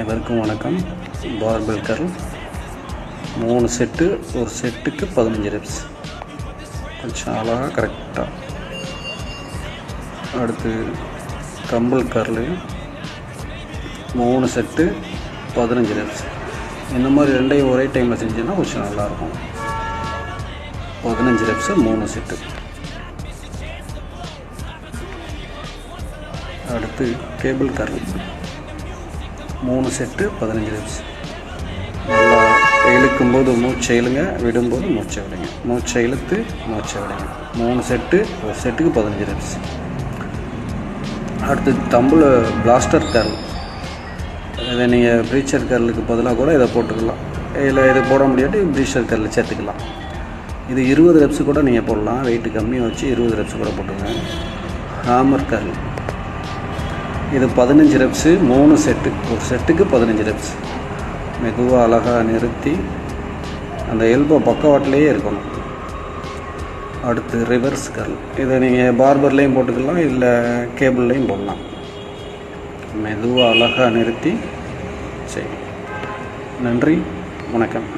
அனைவருக்கும் வணக்கம். Barbell curl 3 set, ஒரு செட்டுக்கு 15 ரெப்ஸ். கொஞ்சம் அழகாக கரெக்டாக. அடுத்து கம்பல் கர்லு 3 செட்டு 15 ரெப்ஸ். இந்த மாதிரி ரெண்டையும் ஒரே டைமில் செஞ்சோன்னா கொஞ்சம் நல்லாயிருக்கும். 15 ரெப்ஸு 3 செட்டு. அடுத்து கேபிள் கர்ல் 3 செட்டு 15 ரெப்ஸ். நல்லா இழுக்கும்போது மூச்சை இழுங்க, விடும்போது மூச்சை விடுங்க. மூச்சை இழுத்து மூச்சை விடுங்க. 3 செட்டு, ஒரு செட்டுக்கு 15 ரெப்ஸ். அடுத்து தம்பில் பிளாஸ்டர் கர்ல். இதை நீங்கள் ப்ரீச்சர் கர்லுக்கு பதிலாக கூட இதை போட்டுக்கலாம். இல்லை இது போட முடியாட்டி ப்ரீச்சர் கர்ல் சேர்த்துக்கலாம். இது 20 ரெப்ஸு கூட நீங்கள் போடலாம். வெயிட்டு கம்மியாக வச்சு 20 ரெப்ஸு கூட போட்டுங்க. ஹாமர் கர்ல் இது 15 ரெப்ஸு 3 செட்டு, ஒரு செட்டுக்கு 15 ரெப்ஸ். மெதுவாக அழகாக நிறுத்தி அந்த எல்போ பக்கவாட்டிலேயே இருக்கணும். அடுத்து ரிவர்ஸ் கர்ல். இதை நீங்கள் பார்பர்லேயும் போட்டுக்கலாம், இல்லை கேபிள்லேயும் போடலாம். மெதுவாக அழகாக நிறுத்தி செய்யும். நன்றி, வணக்கம்.